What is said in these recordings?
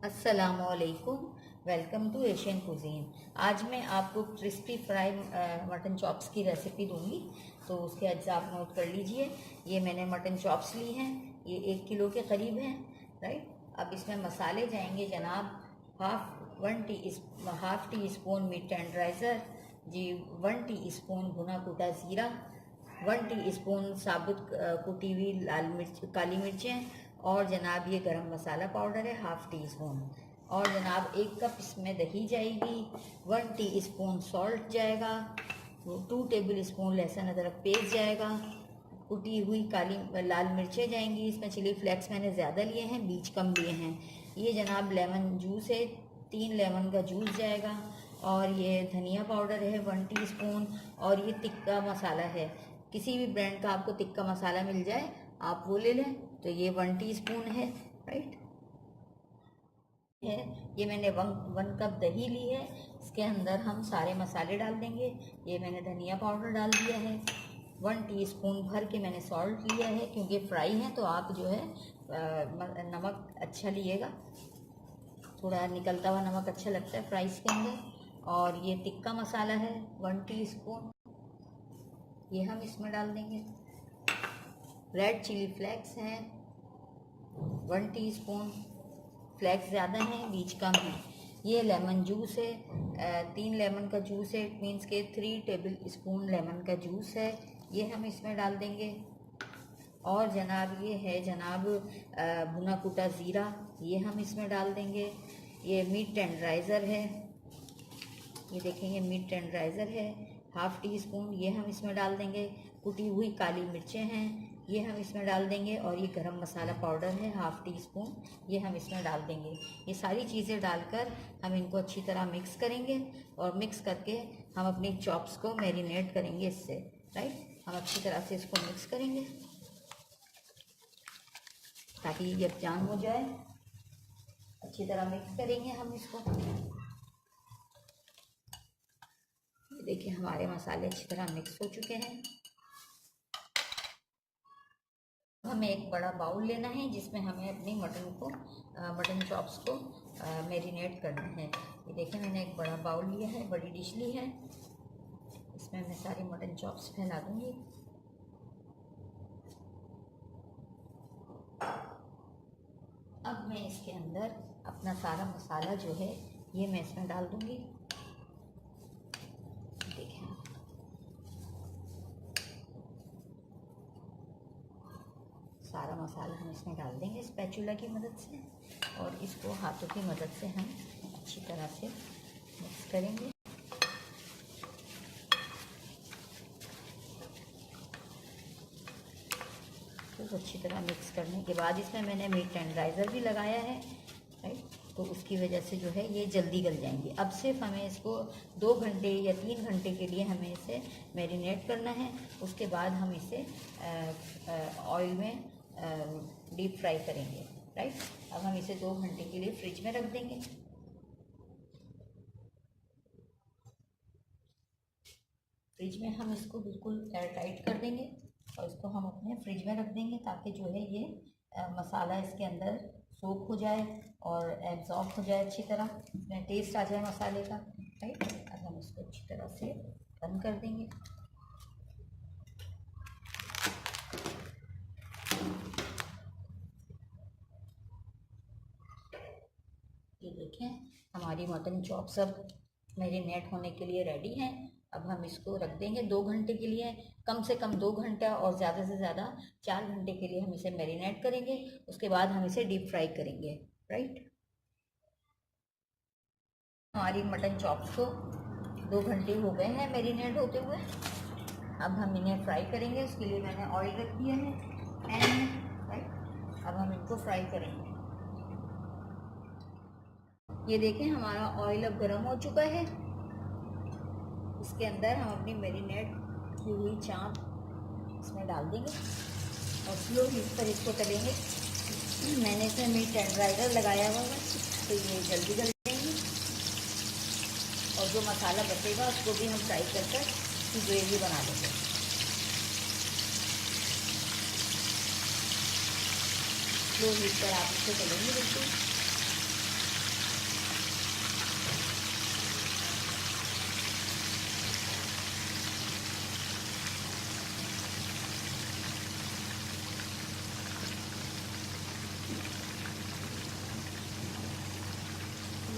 अस्सलामुअलैकुम। Welcome to Asian cuisine. आज मैं आपको क्रिस्पी फ्राई मटन चॉप्स की रेसिपी दूंगी। तो उसके अज्जा आप नोट कर लीजिए। ये मैंने मटन चॉप्स ली हैं, ये 1 किलो के करीब हैं, राइट। अब इसमें मसाले जाएंगे जनाब। Half teaspoon meat tenderiser जी, 1 टीस्पून भुना कुटा ज़ीरा, 1 टीस्पून साबुत कुटी हुई लाल मिर्च काली मिर्चें, और जनाब ये गरम मसाला पाउडर है हाफ टी स्पून। और जनाब 1 कप इसमें दही जाएगी, 1 टीस्पून सॉल्ट जाएगा, 2 टेबल स्पून लहसुन अदरक पेस्ट जाएगा, कुटी हुई काली लाल मिर्चें जाएंगी। इसमें चिली फ्लेक्स मैंने ज़्यादा लिए हैं, बीज कम लिए हैं। ये जनाब लेमन जूस है, 3 लेमन का जूस जाएगा। और ये धनिया पाउडर है 1 टीस्पून। और ये टिक्का मसाला है, किसी भी ब्रांड का आपको टिक्का मसाला मिल जाए आप वो ले लें। तो ये 1 टीस्पून है, राइट है। ये मैंने 1 कप दही ली है, इसके अंदर हम सारे मसाले डाल देंगे। ये मैंने धनिया पाउडर डाल दिया है, 1 टीस्पून भर के मैंने सॉल्ट लिया है, क्योंकि फ्राई है तो आप जो है नमक अच्छा लिएगा, थोड़ा निकलता हुआ नमक अच्छा लगता है फ्राइज़ के अंदर। और ये टिक्का मसाला है 1 टीस्पून, ये हम इसमें डाल देंगे। रेड चिली फ्लेक्स हैं 1 टीस्पून, फ्लेक्स ज़्यादा हैं बीज कम हैं। ये लेमन जूस है, 3 लेमन का जूस है, इट मीन्स के 3 टेबल स्पून लेमन का जूस है, ये हम इसमें डाल देंगे। और जनाब ये है जनाब भुना कुटा ज़ीरा, ये हम इसमें डाल देंगे। ये मीट टेंडराइज़र है, ये देखें ये मीट टेंडराइज़र है हाफ टी स्पून, ये हम इसमें डाल देंगे। कुटी हुई काली मिर्चें हैं, ये हम इसमें डाल देंगे। और ये गरम मसाला पाउडर है हाफ टी स्पून, ये हम इसमें डाल देंगे। ये सारी चीज़ें डालकर हम इनको अच्छी तरह मिक्स करेंगे, और मिक्स करके हम अपनी चॉप्स को मैरिनेट करेंगे इससे, राइट। हम अच्छी तरह से इसको मिक्स करेंगे ताकि ये यकजान हो जाए। अच्छी तरह मिक्स करेंगे हम इसको। देखिए हमारे मसाले अच्छी तरह मिक्स हो चुके हैं। हमें एक बड़ा बाउल लेना है जिसमें हमें अपनी मटन चॉप्स को मैरिनेट करना है। ये देखिए मैंने एक बड़ा बाउल लिया है, बड़ी डिश ली है, इसमें मैं सारी मटन चॉप्स फैला दूंगी। अब मैं इसके अंदर अपना सारा मसाला जो है ये मैं इसमें डाल दूंगी। देखिए सारा मसाला हम इसमें डाल देंगे स्पैचुला की मदद से, और इसको हाथों की मदद से हम अच्छी तरह से मिक्स करेंगे। तो अच्छी तरह मिक्स करने के बाद इसमें मैंने मीट टेंडराइज़र भी लगाया है, राइट, तो उसकी वजह से जो है ये जल्दी गल जाएंगी। अब सिर्फ हमें इसको 2 घंटे या 3 घंटे के लिए हमें इसे मैरिनेट करना है। उसके बाद हम इसे ऑयल में डीप फ्राई करेंगे, राइट। अब हम इसे 2 घंटे के लिए फ्रिज में रख देंगे। फ्रिज में हम इसको बिल्कुल एयर टाइट कर देंगे, और इसको हम अपने फ्रिज में रख देंगे ताकि जो है ये मसाला इसके अंदर सोख हो जाए और एब्जॉर्ब हो जाए अच्छी तरह, इसमें टेस्ट आ जाए मसाले का, राइट। अब हम इसको अच्छी तरह से बंद कर देंगे। ये देखें हमारी मटन चॉप्स अब मैरिनेट होने के लिए रेडी हैं। अब हम इसको रख देंगे 2 घंटे के लिए, कम से कम 2 घंटा, और ज़्यादा से ज़्यादा 4 घंटे के लिए हम इसे मैरिनेट करेंगे। उसके बाद हम इसे डीप फ्राई करेंगे, राइट। हमारी मटन चॉप्स को 2 घंटे हो गए हैं मैरिनेट होते हुए। अब हम इन्हें फ्राई करेंगे, उसके लिए मैंने ऑयल रख दिया है पैन में, राइट। अब हम इनको फ्राई करेंगे। ये देखें हमारा ऑयल अब गर्म हो चुका है। इसके अंदर हम अपनी मैरिनेट की हुई चाप इसमें डाल देंगे और स्लो हीट पर इसको तलेंगे। मैंने इसमें मीट टेंडराइज़र लगाया हुआ है तो ये जल्दी गल जाएंगी, और जो मसाला बचेगा उसको भी हम फ्राई कर इसकी ग्रेवी बना लेंगे। स्लो हीट पर आप इसको तलेंगे बिल्कुल।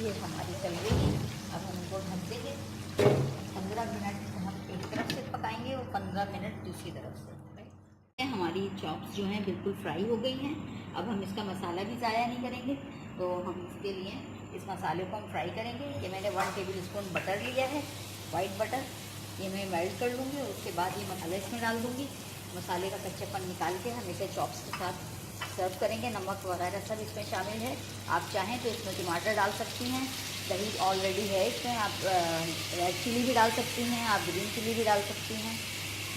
ये हमारी चल रही है। अब हम इनको ढक देंगे 15 मिनट हम एक तरफ से पकाएंगे और 15 मिनट दूसरी तरफ से। हमारी चॉप्स जो हैं बिल्कुल फ्राई हो गई हैं। अब हम इसका मसाला भी ज़ाया नहीं करेंगे, तो हम इसके लिए इस मसाले को हम फ्राई करेंगे। ये मैंने 1 टेबल स्पून बटर लिया है, वाइट बटर, ये मैं मेल्ट कर लूँगी और उसके बाद ये मसाला इसमें डाल दूँगी। मसाले का कच्चापन निकाल के हम इसे चॉप्स के साथ सर्व करेंगे। नमक वगैरह सब इसमें शामिल है। आप चाहें तो इसमें टमाटर डाल सकती हैं, दही ऑलरेडी है इसमें। आप रेड चिली भी डाल सकती हैं, आप ग्रीन चिली भी डाल सकती हैं,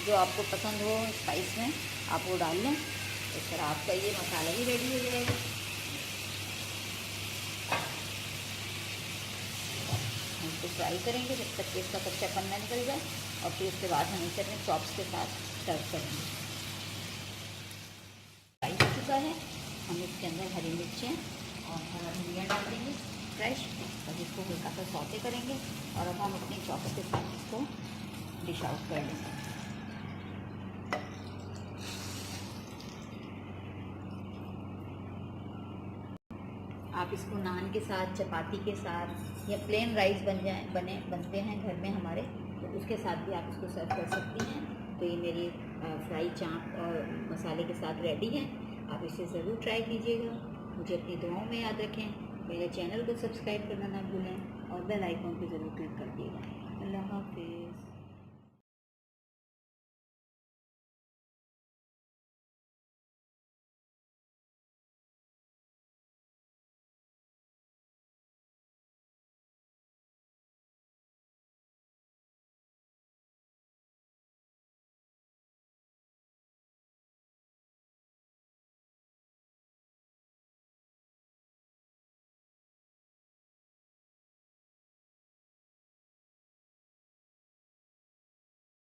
जो आपको पसंद हो स्पाइस में आप वो डाल लें। इस तरह आपका ये मसाला भी रेडी हो जाएगा। हम इसको फ्राई करेंगे जब तक कि इसका कच्चापन ना निकल जाए, और फिर उसके बाद हम इसे अपने चॉप्स के साथ सर्व करेंगे। फ्राई हो चुका है, हम इसके अंदर हरी मिर्चें और हरा धनिया डाल देंगे फ्रेश, और इसको हल्का सा सौते करेंगे। और अब हम अपनी चॉप्स के साथ इसको डिश आउट कर लेंगे। आप इसको नान के साथ, चपाती के साथ, या प्लेन राइस बनते हैं घर में हमारे, तो उसके साथ भी आप इसको सर्व कर सकती हैं। तो ये मेरी फ्राई चाप और मसाले के साथ रेडी है। आप इसे ज़रूर ट्राई कीजिएगा। मुझे अपनी दुआओं में याद रखें। मेरे चैनल को सब्सक्राइब करना ना भूलें और बेल आइकॉन पर ज़रूर क्लिक कर दिएगा।